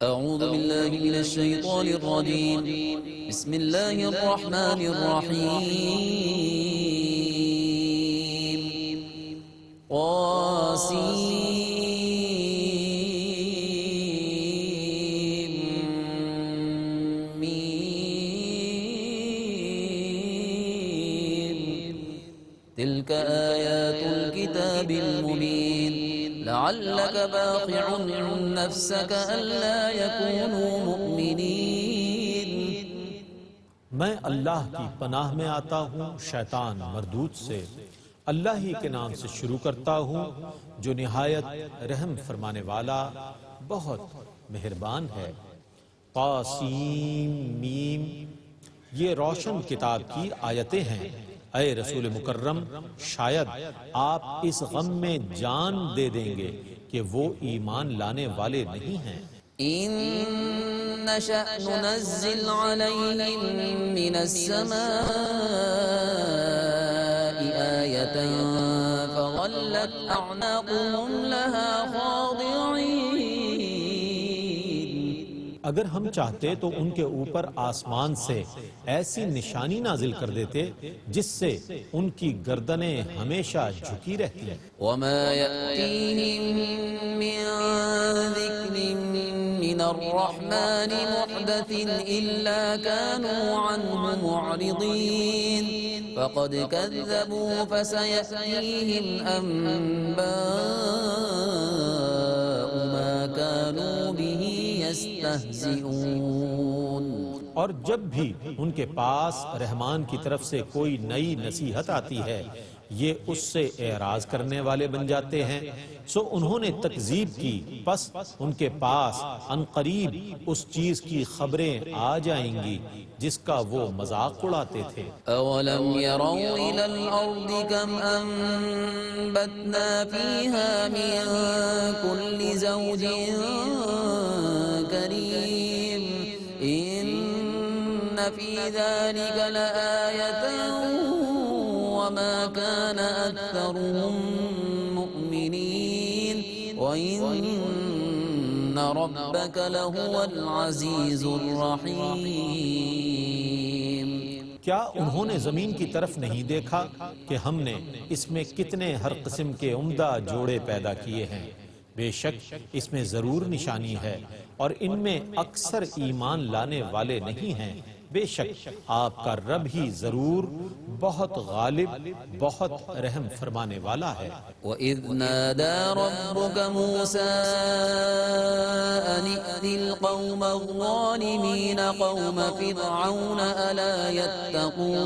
أعوذ بالله من الشيطان الرجيم. بسم الله الرحمن الرحيم. قاسم ميم. تلك آيات الكتاب المبين. لعلك باخع نفسك ألا يكونوا مؤمنين. میں اللہ کی پناہ میں آتا ہوں شیطان مردود سے۔ اللہ ہی کے نام سے شروع کرتا ہوں جو نہایت رحم فرمانے والا بہت مہربان ہے۔ قاسم میم، یہ روشن کتاب کی آیتیں ہیں۔ اے رسول مکرم، شاید آپ اس غم میں جان دے دیں گے کہ وہ ایمان لانے والے نہیں ہیں۔ إن نشأ ننزل عليهم من السماء آية فظلت أعناقهم لها خاضعين۔ اگر ہم چاہتے تو ان کے اوپر آسمان سے ایسی نشانی نازل کر دیتے جس سے ان کی گردنیں ہمیشہ جھکی رہتی ہیں۔ وما يأتيهم من ذكر من الرحمن محدث إلا كانوا عنه معرضين فقد كذبوا فسيأتيهم أنباء ما كانوا به يستهزئون۔ اور جب بھی ان کے پاس رحمان کی طرف سے کوئی نئی نصیحت آتی ہے یہ اس سے اعراض کرنے والے بن جاتے ہیں، سو انہوں نے تکذیب کی، پس ان کے پاس عنقریب اس چیز کی خبریں آ جائیں گی جس کا وہ مذاق اڑاتے تھے۔ أولم يروا إلى الأرض كم أنبتنا فيها من كل زوج كريم إن في ذلك لآية وما كان أكثرهم مؤمنين وإن ربك لهو العزيز الرحيم۔ کیا انہوں نے زمین کی طرف نہیں دیکھا کہ ہم نے اس میں کتنے ہر قسم کے عمدہ جوڑے پیدا کیے ہیں؟ بے شک اس میں ضرور نشانی ہے اور ان میں اکثر ایمان لانے والے نہیں ہیں۔ بے شک آپ کا رب ہی ضرور بہت غالب بہت رحم فرمانے والا ہے۔ وَإِذْ نَادَى رَبُّكَ مُوسَىٰ أَنِ ائْتِ الْقَوْمَ الظَّالِمِينَ قَوْمَ فِرْعَوْنَ أَلَا يَتَّقُونَ۔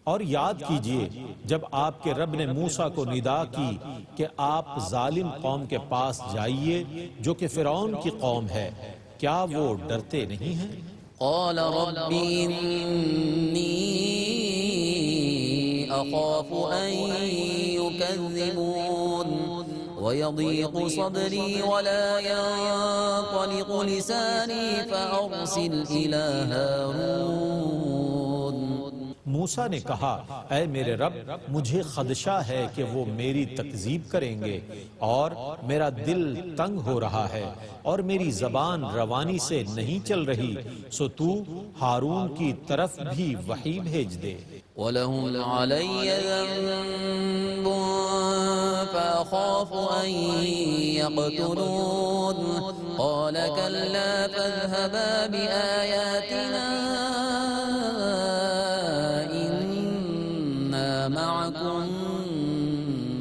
اور یاد کیجئے جب آپ کے رب نے موسیٰ کو ندا کی کہ آپ ظالم قوم کے پاس جائیے جو کہ فرعون کی قوم ہے، کیا وہ ڈرتے نہیں ہیں؟ قال رب إني أخاف أن يكذبون ويضيق صدري ولا ينطلق لساني فأرسل إلى هارون۔ موسیٰ نے کہا اے میرے رب مجھے خدشہ ہے کہ وہ میری تکذیب کریں گے اور میرا دل تنگ ہو رہا ہے اور میری زبان روانی سے نہیں چل رہی، سو تو ہارون کی طرف بھی وحی بھیج دے۔ وَلَهُمْ عَلَيَّ ذَنبٌ فَأَخَافُ أَن يَقْتُلُونِ قَالَ كَلَّا فَاذْهَبَا بِآيَاتِنَا معكم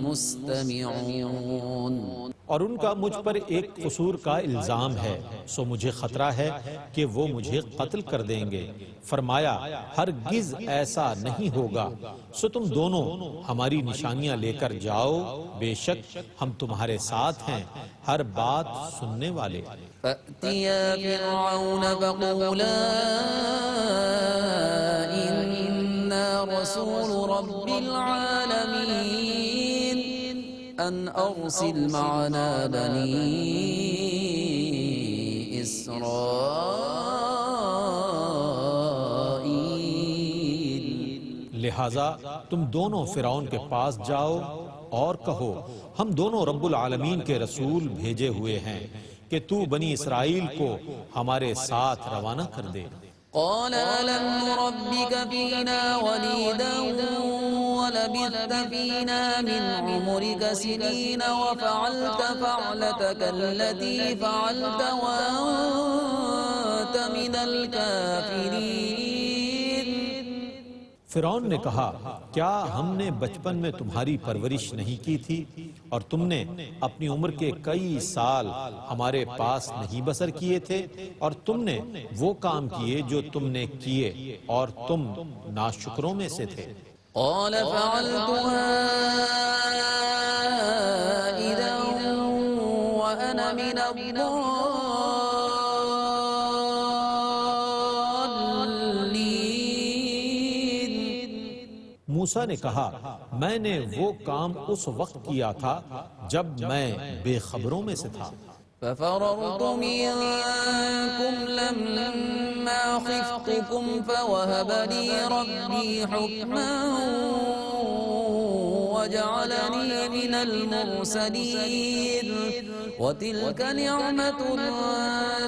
مستمعون۔ اور ان کا مجھ پر ایک قصور کا الزام ہے، سو مجھے خطرہ ہے کہ وہ مجھے قتل کر دیں گے۔ فرمایا ہرگز ایسا نہیں ہوگا، سو تم دونوں ہماری نشانیاں لے کر جاؤ، بے شک ہم تمہارے ساتھ ہیں ہر بات سننے والے۔ فَأْتِيَا فِرْعَوْنَ فَقُولَا إِنَّا رَسُولُ رَبِّ الْعَالَمِينَ أَنْ أَرْسِلْ مَعَنَا بَنِي إِسْرَائِيلَ۔ لہٰذا تم دونوں فرعون کے پاس جاؤ اور کہو ہم دونوں رب العالمین کے رسول بھیجے ہوئے ہیں، کہ تو بنی اسرائیل کو ہمارے ساتھ روانہ کر دے۔ قال ألم نربك فينا وليدا ولبثت فينا من عمرك سنين وفعلت فعلتك التي فعلت وأنت من الكافرين۔ فرعون نے کہا کیا ہم نے بچپن میں تمہاری پرورش نہیں کی تھی اور تم نے اپنی عمر کے کئی سال ہمارے پاس نہیں بسر کیے تھے اور تم نے وہ کام کیے جو تم نے کیے اور تم ناشکروں میں سے تھے۔ قال فعلتها إذا وأنا من الضالين۔ موسیٰ نے کہا میں نے وہ کام اس وقت کیا تھا جب میں بے خبروں میں سے تھا۔ ففررت منكم لما خفتكم فوهب لي ربي حكما وجعلني من المرسلين وتلك نعمة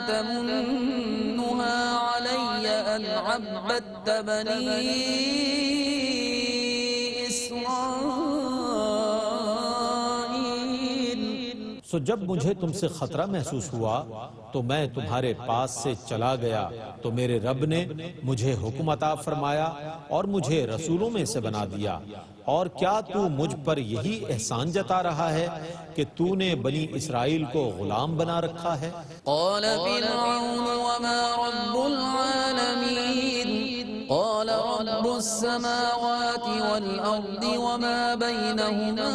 تمنها علي أن عبدت بني سو جب مجھے تم سے خطرہ محسوس ہوا تو میں تمہارے پاس سے چلا گیا تو میرے رب نے مجھے حکم عطا فرمایا اور مجھے رسولوں میں سے بنا دیا۔ اور کیا تو مجھ پر یہی احسان جتا رہا ہے کہ تو نے بنی اسرائیل کو غلام بنا رکھا ہے؟ قال فرعون وما رب العالمين قال رب السماوات والأرض وما بينهما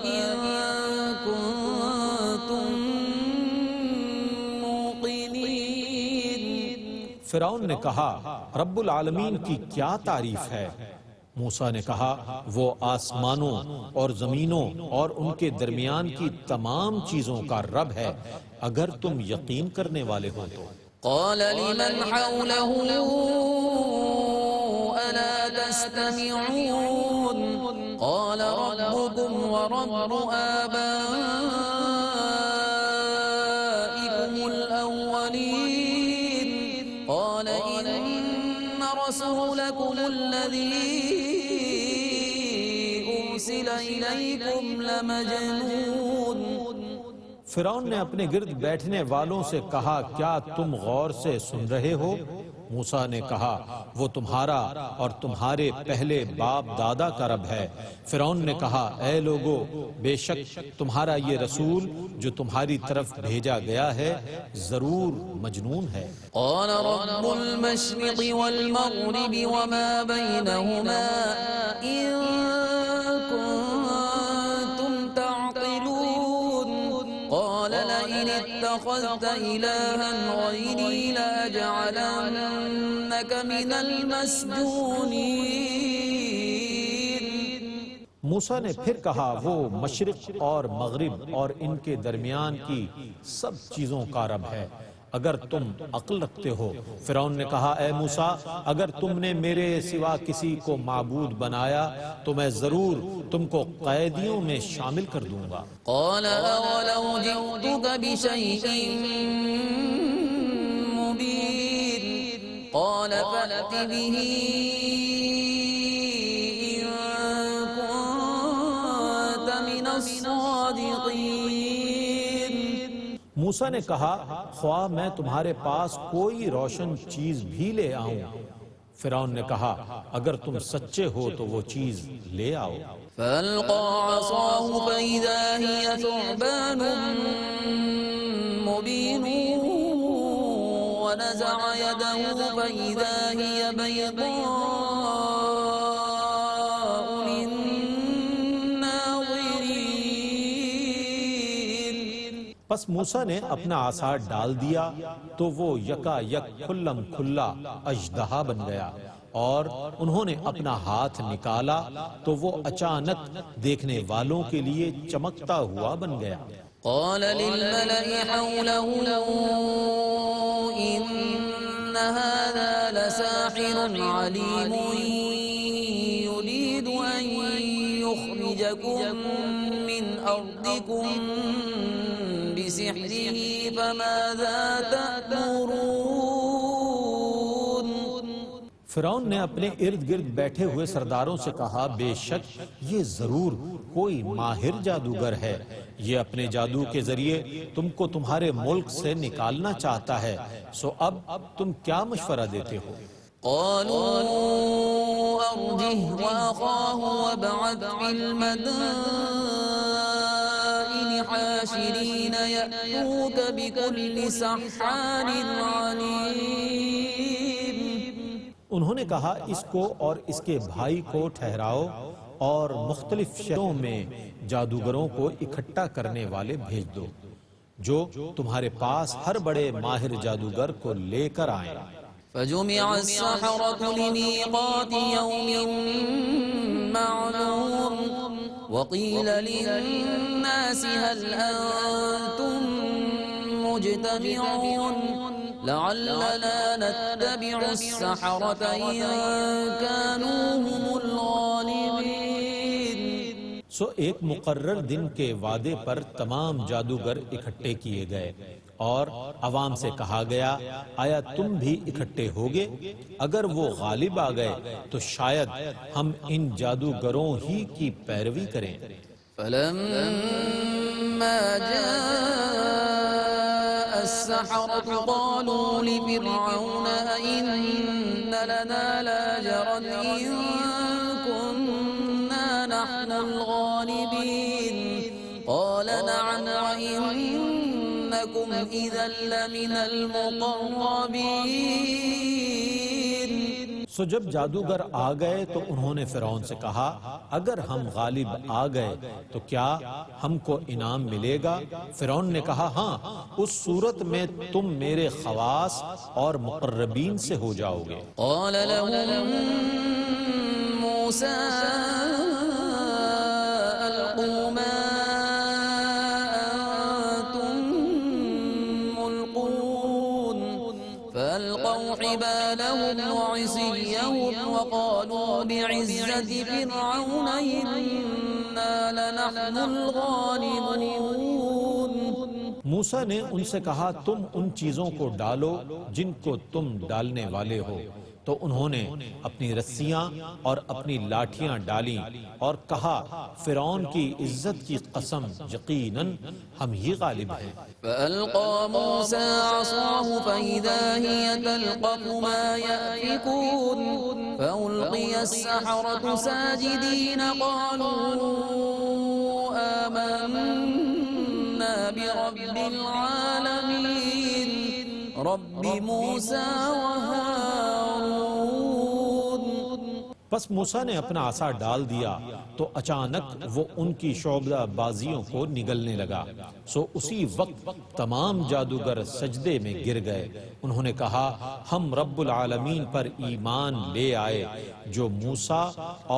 إن كنتم موقنين۔ فرعون نے کہا رب العالمین کی کیا تعریف ہے؟ موسیٰ نے کہا وہ آسمانوں اور زمینوں اور ان کے درمیان کی تمام چیزوں کا رب ہے اگر تم یقین کرنے والے ہو تو۔ قال لمن حوله ألا تستمعون قال ربكم ورب آبائكم الأولين قال إن رسولكم الذي أرسل إليكم لمجنون۔ فرعون نے اپنے گرد بیٹھنے والوں سے کہا کیا تم غور سے سن رہے ہو؟ موسیٰ نے کہا وہ تمہارا اور تمہارے پہلے باپ دادا کا رب ہے۔ فرعون نے کہا اے لوگو بے شک تمہارا یہ رسول جو تمہاری طرف بھیجا گیا ہے ضرور مجنون ہے۔ قال رب المشرق والمغرب وما بينهما إن كنتم تعقلون قال لئن اتخذت إلها غيري لأجعلنك من المسجونين۔ موسیٰ نے پھر کہا وہ مشرق اور مغرب اور ان کے درمیان کی سب چیزوں کا رب ہے اگر تم عقل رکھتے ہو۔ فرعون نے کہا اے موسیٰ اگر تم نے میرے سوا کسی کو معبود بنایا تو میں ضرور تم کو قیدیوں میں شامل کر دوں گا۔ قال أولو جئتك بشيء مبين قال فأت به إن كنت من الصادقين۔ موسیٰ نے کہا خواہ میں تمہارے پاس کوئی روشن چیز بھی لے آؤں۔ فرعون نے کہا اگر تم سچے ہو تو وہ چیز لے آؤ۔ فألقى عصاه فإذا هي ثعبان مبين ونزع يده فإذا هي بيضاء للناظرين۔ پس موسیٰ نے اپنا عصا ڈال دیا تو وہ یکا یک کھلم کھلا اژدہا بن گیا اور انہوں نے اپنا ہاتھ نکالا تو وہ اچانک دیکھنے والوں کے لیے چمکتا ہوا بن گیا۔ قال للملأ حوله إن هذا لساحر عليم يريد أن يخرجكم من أرضكم بسحره فماذا تأمرون فرعون نے اپنے ارد گرد بیٹھے ہوئے سرداروں سے کہا بے شک یہ ضرور کوئی ماہر جادوگر ہے، یہ اپنے جادو کے ذریعے تم کو تمہارے ملک سے نکالنا چاہتا ہے، سو اب تم کیا مشورہ دیتے ہو؟ قالوا أرجه وأخاه وابعث في المدائن حاشرين يأتوك بكل سحار عليم انہوں نے کہا اس کو اور اس کے بھائی کو ٹھہراؤ اور مختلف شہروں میں جادوگروں کو اکٹھا کرنے والے بھیج دو جو تمہارے پاس ہر بڑے ماہر جادوگر کو لے کر آئیں۔ فجمع السحرة لميقات يوم معلوم وقيل للناس هل أنتم مجتمعون لعلنا نتبع السحرة إن كانوا هم الغالبين۔ سو ایک مقرر دن کے وعدے پر تمام جادوگر اکٹھے کیے گئے اور عوام سے کہا گیا آیا تم بھی اکٹھے ہوگے؟ اگر وہ غالب آ گئے تو شاید ہم ان جادوگروں ہی کی پیروی کریں۔ فلما جاء السحرة قالوا لفرعون أئن لنا لأجرا إن كنا نحن الغالبين قال نعم وإنكم إذا لمن المقربين۔ سو جب جادوگر آ گئے تو انہوں نے فرعون سے کہا اگر ہم غالب آ گئے تو کیا ہم کو انعام ملے گا؟ فرعون نے کہا ہاں، اس صورت میں تم میرے خواص اور مقربین سے ہو جاؤ گے۔ قال لهم موسى ألقوا ما أنتم ملقون فألقوا حبالهم وعصيهم وقالوا بعزة فرعون إنا لنحن الغالبون۔ موسیٰ نے ان سے کہا تم ان چیزوں کو ڈالو جن کو تم ڈالنے والے ہو، تو انہوں نے اپنی رسیاں اور اپنی لاٹھیاں ڈالیں اور کہا فرعون کی عزت کی قسم یقیناً ہم ہی غالب ہیں۔ فألقى موسى عصاه فإذا هي تلقف ما يأفكون فألقي السحرة ساجدين قالوا آمنا برب العالمين رب موسى وهارون۔ پس موسیٰ نے اپنا عصا ڈال دیا تو اچانک وہ ان کی شعبدہ بازیوں کو نگلنے لگا، سو اسی وقت تمام جادوگر سجدے میں گر گئے۔ انہوں نے کہا ہم رب العالمین پر ایمان لے آئے جو موسیٰ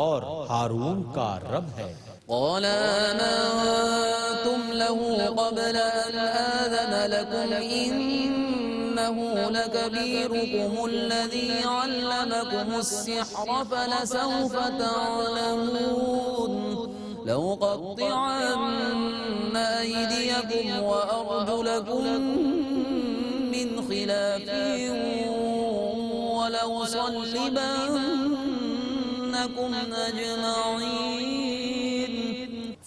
اور ہارون کا رب ہے۔ قال آمنتم له قبل أن آذن لكم إنه لكبيركم الذي علمكم السحر فلسوف تعلمون لأقطعن أيديكم وأرجلكم من خلاف ولأصلبنكم أجمعين۔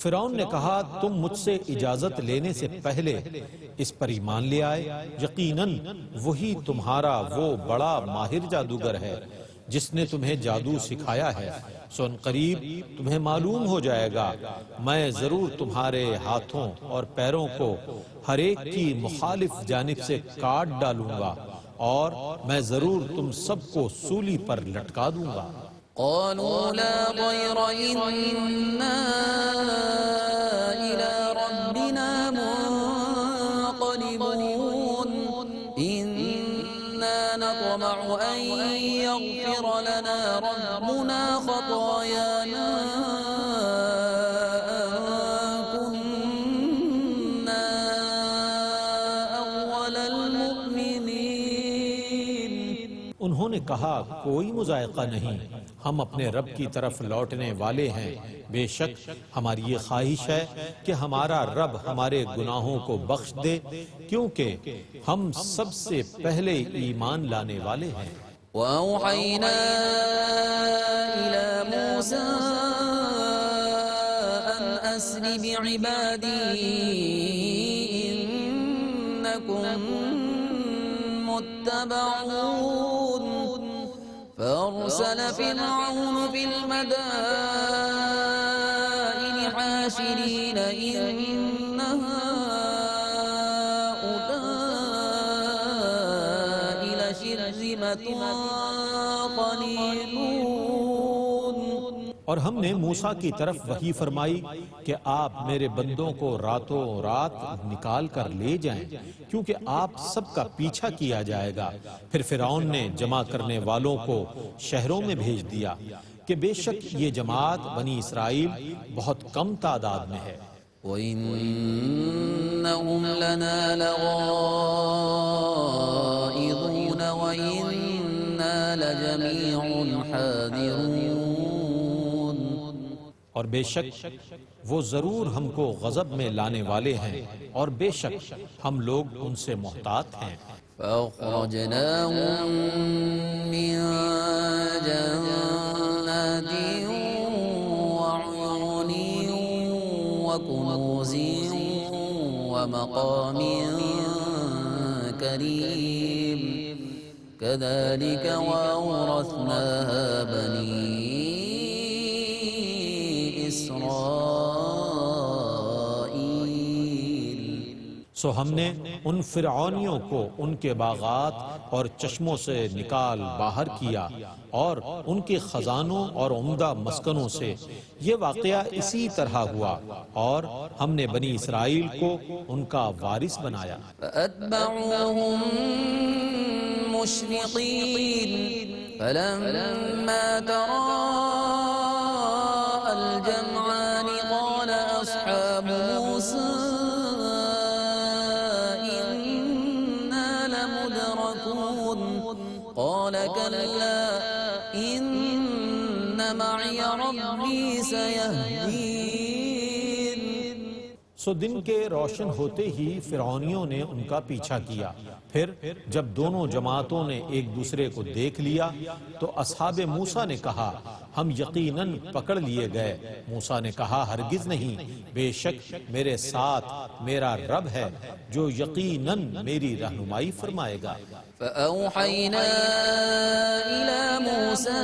فرعون نے کہا تم مجھ سے اجازت لینے سے پہلے اس پر ایمان لے آئے، یقیناً وہی تمہارا وہ بڑا ماہر جادوگر ہے جس نے تمہیں جادو سکھایا ہے، سو ان قریب تمہیں معلوم ہو جائے گا میں ضرور تمہارے ہاتھوں اور پیروں کو ہر ایک کی مخالف جانب سے کاٹ ڈالوں گا اور میں ضرور تم سب کو سولی پر لٹکا دوں گا۔ قالوا لا ضير إنا إلى ربنا منقلبون إنا نطمع أن يغفر لنا ربنا خطايانا أن كنا أول المؤمنين۔ انہوں نے کہا کوئی مذائقہ نہیں، ہم اپنے رب کی طرف لوٹنے والے ہیں، بے شک ہماری یہ خواہش ہے کہ ہمارا رب ہمارے گناہوں کو بخش دے، کیونکہ ہم سب سے پہلے ایمان لانے والے ہیں۔ وَأَوْحَيْنَا إِلَى مُوسَىٰ أَنْ أَسْرِ بِعِبَادِي إِنَّكُمْ مُتَّبَعُونَ فَأَرْسَلَ فِرْعَوْنُ فِي الْمَدَائِنِ حَاشِرِينَ إِنَّ هَٰؤُلَاءِ لَشِرْذِمَةٌ قَلِيلُونَ۔ اور ہم نے موسیٰ کی طرف وحی فرمائی کہ آپ میرے بندوں کو راتوں رات نکال کر لے جائیں، کیونکہ آپ سب کا پیچھا کیا جائے گا۔ پھر فرعون نے جمع کرنے والوں کو شہروں میں بھیج دیا کہ بے شک یہ جماعت بنی اسرائیل بہت کم تعداد میں ہے۔ وَإِنَّهُمْ لَنَا لَغَائِظُونَ وَإِنَّا لَجَمِيعٌ حَاذِرُونَ۔ اور بے شک وہ ضرور ہم کو غضب میں لانے والے ہیں، اور بے شک ہم لوگ ان سے محتاط ہیں۔ فَأَخْرَجْنَاهُم مِّن جَنَّاتٍ وَعُيُونٍ وَكُنُوزٍ وَمَقَامٍ كَرِيمٍ كَذَلِكَ وَأَوْرَثْنَاهَا بَنِي سو ہم نے ان فرعونیوں کو ان کے باغات اور چشموں سے نکال باہر کیا اور ان کے خزانوں اور عمدہ مسکنوں سے۔ یہ واقعہ اسی طرح ہوا اور ہم نے بنی اسرائیل کو ان کا وارث بنایا۔ فَأَتْبَعُوهُم مُشْرِقِينَ فَلَمَّا تَرَاءَى الْجَمْعَانِ قَالَ أَصْحَابُ مُوسَىٰ قال كلا إن معي ربي سيهدين۔ سو دن کے روشن ہوتے ہی فرعونیوں نے ان کا پیچھا کیا۔ پھر جب دونوں جماعتوں نے ایک دوسرے کو دیکھ لیا تو اصحاب موسیٰ نے کہا ہم یقیناً پکڑ لیے گئے۔ موسیٰ نے کہا ہرگز نہیں، بے شک میرے ساتھ میرا رب ہے جو یقیناً میری رہنمائی فرمائے گا۔ فَأَوْحَيْنَا إِلَى مُوسَىٰ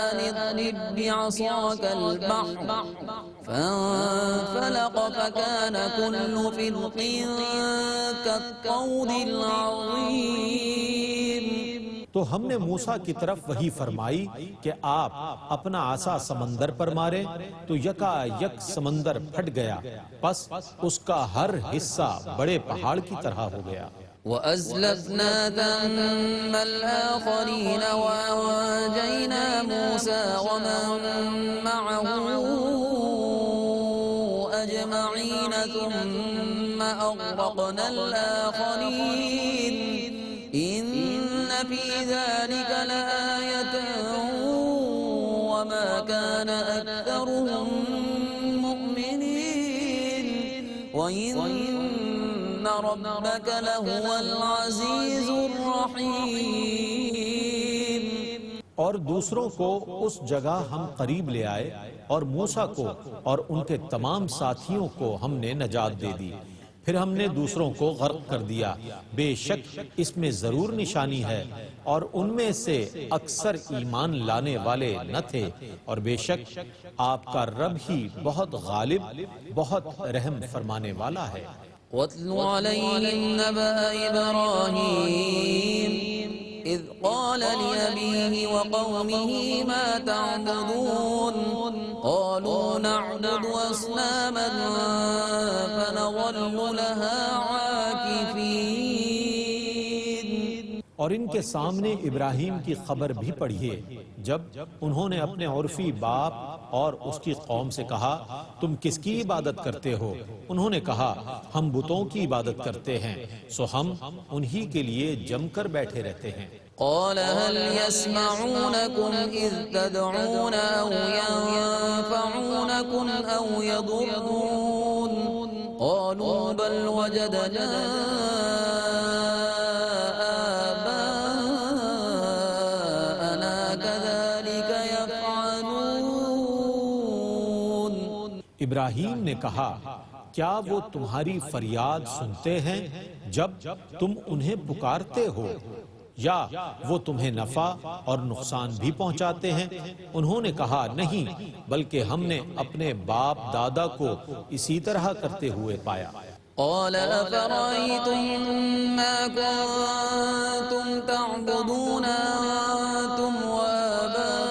أَنِ اضْرِب بِّعَصَاكَ الْبَحْرَ فَانفَلَقَ فَكَانَ كُلُّ فِرْقٍ كَالطَّوْدِ الْعَظِيمِ۔ تو ہم نے موسیٰ کی طرف وحی فرمائی کہ آپ اپنا عصا سمندر پر مارے تو یکا یک سمندر پھٹ گیا، پس اس کا ہر حصہ بڑے پہاڑ کی طرح ہو گیا۔ وَأَزْلَفْنَا ثَمَّ الْآخَرِينَ وَأَنجَيْنَا مُوسَىٰ وَمَن مَّعَهُ أَجْمَعِينَ ثُمَّ أَغْرَقْنَا الْآخَرِينَ إِنَّ فِي ذَلِكَ لَآيَةً وَمَا كَانَ أَكْثَرُهُم مُّؤْمِنِينَ وَإِنَّ رَبَّكَ لَهُوَ الْعَزِيزُ الرَّحِيمُ۔ اور دوسروں کو اس جگہ ہم قریب لے آئے اور موسیٰ کو اور ان کے تمام ساتھیوں کو ہم نے نجات دے دی۔ پھر ہم نے دوسروں کو غرق کر دیا۔ بے شک اس میں ضرور نشانی ہے اور ان میں سے اکثر ایمان لانے والے نہ تھے، اور بے شک آپ کا رب ہی بہت غالب بہت رحم فرمانے والا ہے۔ وَاتْلُ عَلَيْهِمْ نَبَأَ إِبْرَاهِيمَ إِذْ قَالَ لِأَبِيهِ وَقَوْمِهِ مَا تَعْبُدُونَ قَالُوا نَعْبُدُ أَصْنَامًا فَنَظَلُّ لَهَا عَاكِفِينَ۔ اور ان کے سامنے ابراہیم کی خبر بھی پڑھیے جب انہوں نے اپنے عرفی باپ اور اس کی قوم سے کہا تم کس کی عبادت کرتے ہو؟ انہوں نے کہا ہم بتوں کی عبادت کرتے ہیں، سو ہم انہی کے لیے جم کر بیٹھے رہتے ہیں۔ قال هل يسمعونكم إذ تدعون أو ينفعونكم أو يضرون قالوا بل وجدنا آباءنا كذلك يفعلون۔ ابراہیم نے کہا کیا وہ تمہاری فریاد سنتے ہیں جب تم انہیں پکارتے ہو، یا وہ تمہیں نفع اور نقصان بھی پہنچاتے ہیں؟ انہوں نے کہا نہیں، بلکہ ہم نے اپنے باپ دادا کو اسی طرح کرتے ہوئے پایا۔ قال أفرأيتم ما كنتم تعبدون أنتم وآباؤكم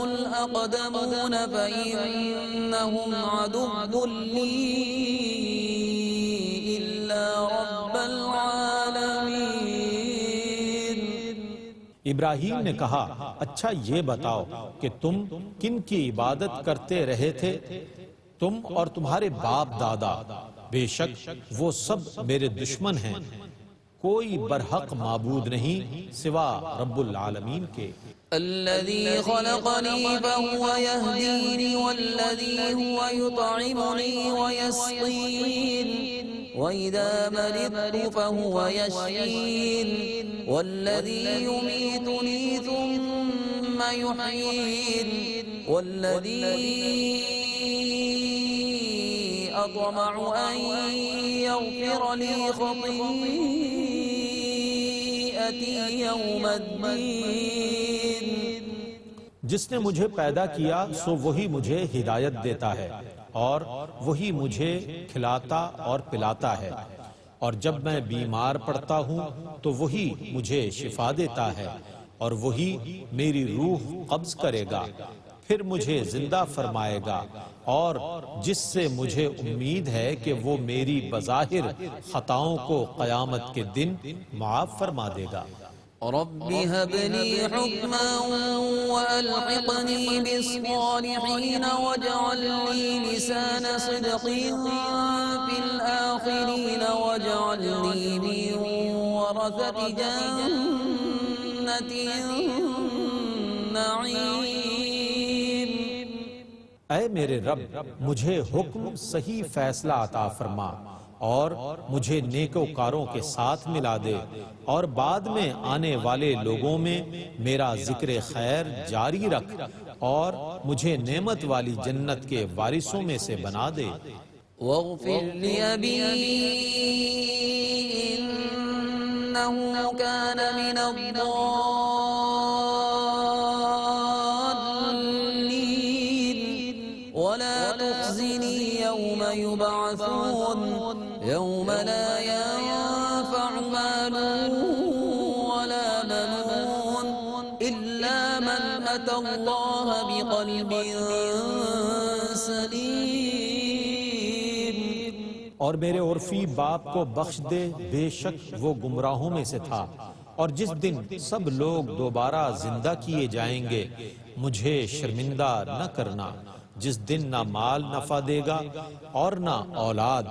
الأقدمون فإنهم عدو لي إلا رب العالمين۔ ابراہیم نے کہا اچھا یہ بتاؤ کہ تم کن کی عبادت کرتے رہے تھے؟ تم اور تمہارے باپ دادا، بے شک وہ سب میرے دشمن ہیں، کوئی برحق معبود نہیں سوا رب العالمین کے۔ الذي خلقني فهو يهديني والذي هو يطعمني ويسقين وإذا مرضت فهو يشفين والذي يميتني ثم يحيين والذي أطمع أن يغفر لي خطيئتي يوم الدين۔ جس نے مجھے پیدا کیا سو وہی مجھے ہدایت دیتا ہے اور وہی مجھے کھلاتا اور پلاتا ہے، اور جب میں بیمار پڑتا ہوں تو وہی مجھے شفا دیتا ہے، اور وہی میری روح قبض کرے گا پھر مجھے زندہ فرمائے گا، اور جس سے مجھے امید ہے کہ وہ میری بظاہر خطاؤں کو قیامت کے دن معاف فرما دے گا۔ رب هب لي حكما وألحقني بالصالحين واجعل لي لسان صدق في الآخرين واجعلني من ورثة جنة النعيم۔ اے میرے رب مجھے حکم صحیح فیصلہ عطا فرما اور مجھے نیکوکاروں کے ساتھ ملا دے، اور بعد میں آنے والے لوگوں میں میرا ذکر خیر جاری رکھ اور مجھے نعمت والی جنت کے وارثوں میں سے بنا دے۔ واغفر لأبي إنه كان من الضالين ولا تخزني يوم يبعثون يوم لا ينفع مال ولا بنون إلا من أتى الله بقلب سليم۔ اور میرے عرفی باپ کو بخش دے، بے شک وہ گمراہوں میں سے تھا، اور جس دن سب لوگ دوبارہ زندہ کیے جائیں گے مجھے شرمندہ نہ کرنا، جس دن نہ مال نفع دے گا اور نہ اولاد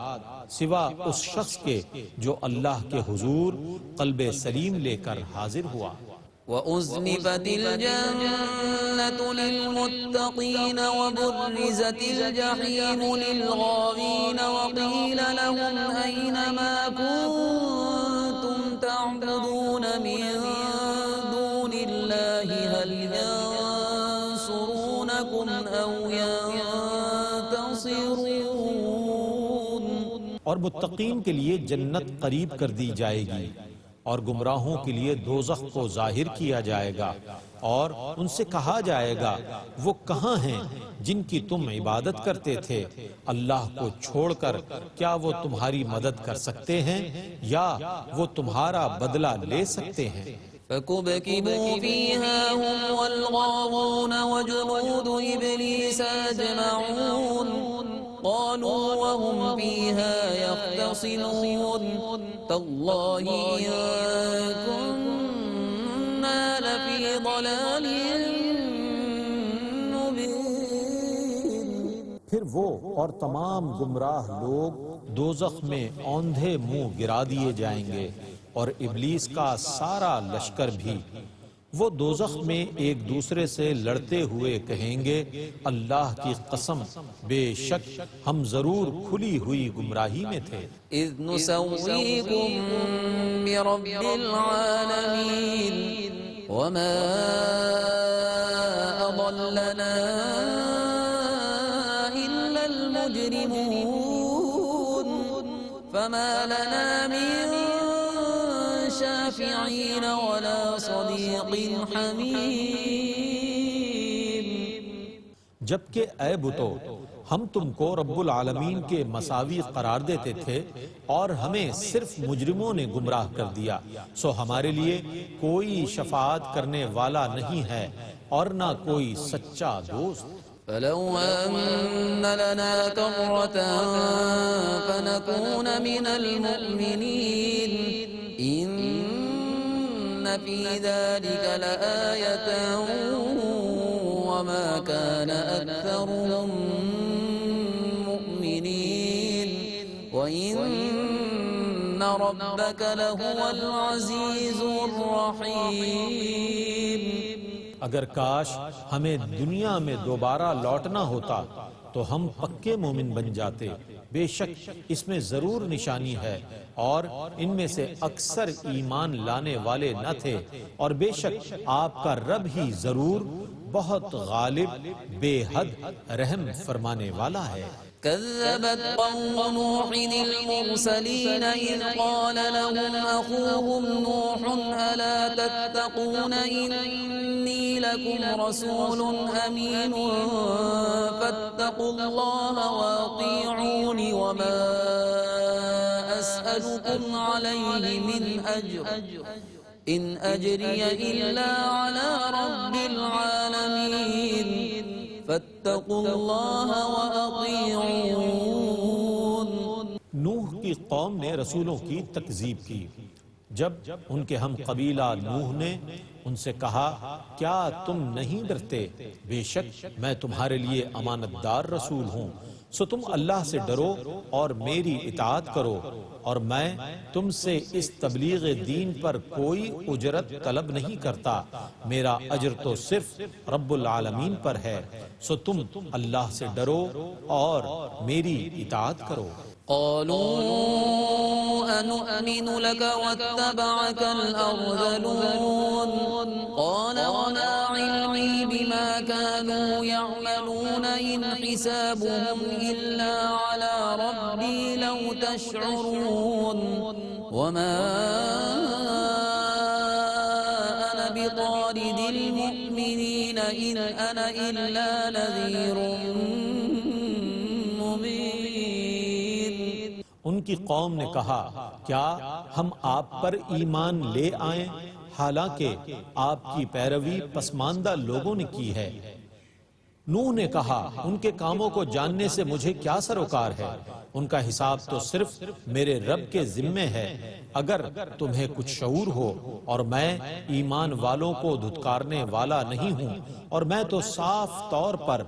سوا اس شخص کے جو اللہ کے حضور قلب سلیم لے کر حاضر ہوا۔ وَأُزْلِفَتِ الْجَنَّةُ لِلْمُتَّقِينَ وَبُرِّزَتِ الْجَحِيمُ لِلْغَاوِينَ وَقِيلَ لَهُمْ أَيْنَ مَا كُنتُمْ تَعْبُدُونَ مِن دُونِ اللَّهِ هَلْ يَنصُرُونَكُمْ أَوْ يَنتَصِرُونَ۔ اور متقین کے لیے جنت قریب کر دی جائے گی، اور گمراہوں کے لیے دوزخ کو ظاہر کیا جائے گا، اور ان سے کہا جائے گا وہ کہاں ہیں جن کی تم عبادت کرتے تھے اللہ کو چھوڑ کر؟ کیا وہ تمہاری مدد کر سکتے ہیں یا وہ تمہارا بدلہ لے سکتے ہیں؟ فَكُبْكِبُوا فِيهَا هُمْ وَالْغَاوُونَ وَجُنُودُ إِبْلِيسَ أَجْمَعُونَ قالوا وهم فيها يختصمون تالله إن كنا لفي ضلال مبين پھر وہ اور تمام گمراہ لوگ دوزخ میں اوندھے منہ گرا دیے جائیں گے، اور ابلیس کا سارا لشکر بھی۔ وہ دوزخ میں ایک دوسرے سے لڑتے ہوئے کہیں گے، اللہ کی قسم، بے شک ہم ضرور کھلی ہوئی گمراہی میں تھے۔ إذ نسويكم برب العالمين وما أضلنا إلا المجرمون فما لنا من شافعين ولا صديق حميم۔ جبکہ اے بتو، ہم تم کو رب العالمین کے مساوی قرار دیتے تھے اور ہمیں صرف مجرموں نے گمراہ کر دیا، سو ہمارے لیے کوئی شفاعت کرنے والا نہیں ہے اور نہ کوئی سچا دوست۔ فلو أن لنا كرة فنكون من المؤمنين إن في ذلك لآية وما كان أكثرهم مؤمنين وإن ربك لهو العزيز الرحيم۔ اگر کاش ہمیں دنیا میں دوبارہ لوٹنا ہوتا تو ہم پکے مومن بن جاتے، بے شک اس میں ضرور نشانی ہے، اور ان میں سے اکثر ایمان لانے والے نہ تھے، اور بے شک آپ کا رب ہی ضرور بہت غالب، بے حد رحم فرمانے والا ہے۔ كذبت قوم نوح المرسلين إذ قال لهم أخوهم نوح ألا تتقون إني لكم رسول أمين فاتقوا الله وأطيعون وما أسألكم عليه من أجر إن أجري إلا على رب العالمين فاتقوا اللہ وَأَطِيعُونَ۔ نوح کی قوم نے رسولوں کی تکذیب کی جب ان کے ہم قبیلہ نوح نے ان سے کہا، کیا تم نہیں ڈرتے؟ بے شک میں تمہارے لیے امانت دار رسول ہوں، سو تم اللہ سے ڈرو اور میری اطاعت کرو، اور میں تم سے اس تبلیغ دین پر کوئی اجرت طلب نہیں کرتا، میرا اجر تو صرف رب العالمین پر ہے، سو تم اللہ سے ڈرو اور میری اطاعت کرو۔ قالوا أنؤمن لك واتبعك الأرذلون قال وما علمي بما كانوا يعملون إن حسابهم إلا على ربي لو تشعرون وما أنا بطارد المؤمنين إن أنا إلا نذير مبين۔ ان کی قوم نے کہا، کیا ہم آپ پر ایمان لے آئیں حالانکہ آپ کی پیروی پسماندہ لوگوں نے کی ہے؟ نوح نے کہا، ان کے کاموں کو جاننے سے مجھے کیا سروکار ہے، ان کا حساب تو صرف میرے رب کے ذمے ہے، اگر تمہیں کچھ شعور ہو، اور میں ایمان والوں کو دھتکارنے والا نہیں ہوں، اور میں تو صاف طور پر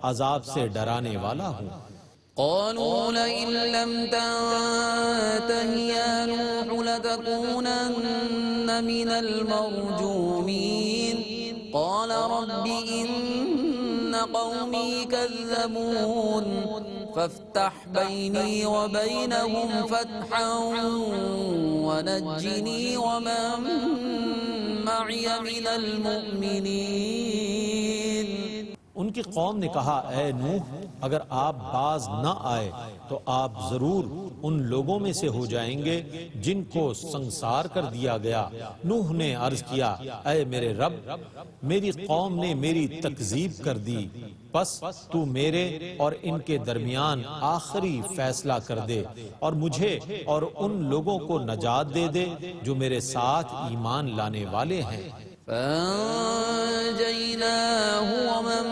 عذاب سے ڈرانے والا ہوں۔ قالوا لئن لم تنته يا نوح لتكونن من المرجومين قال رب إن قومي كذبون فافتح بيني وبينهم فتحا ونجني ومن معي من المؤمنين۔ ان کی قوم نے کہا، اے نوح، اگر آپ باز نہ آئے تو آپ ضرور ان لوگوں میں سے ہو جائیں گے جن کو سنسار کر دیا گیا۔ نوح نے عرض کیا، اے میرے رب، میری قوم نے میری تکذیب کر دی، پس تو میرے اور ان کے درمیان آخری فیصلہ کر دے، اور مجھے اور ان لوگوں کو نجات دے دے جو میرے ساتھ ایمان لانے والے ہیں۔ فانجيناه ومن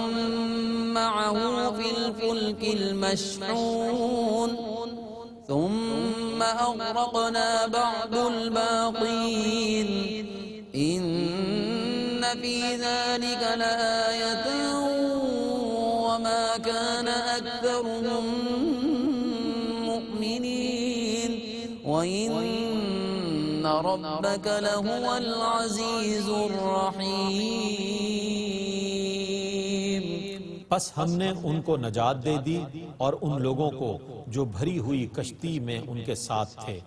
معه في الفلك المشحون ثم أغرقنا بعد الباقين إن في ذلك لآية وما كان أكثرهم مؤمنين وإن ربك لهو العزيز الرحيم۔ پس ہم نے ان کو نجات دے دی اور ان لوگوں کو جو بھری ہوئی کشتی میں ان کے ساتھ تھے،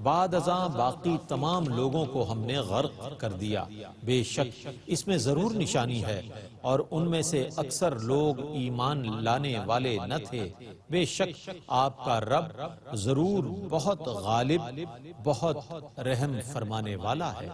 بعد ازاں باقی تمام لوگوں کو ہم نے غرق کر دیا۔ بے شک اس میں ضرور نشانی ہے، اور ان میں سے اکثر لوگ ایمان لانے والے نہ تھے۔ بے شک آپ کا رب ضرور بہت غالب، بہت رحم فرمانے والا ہے۔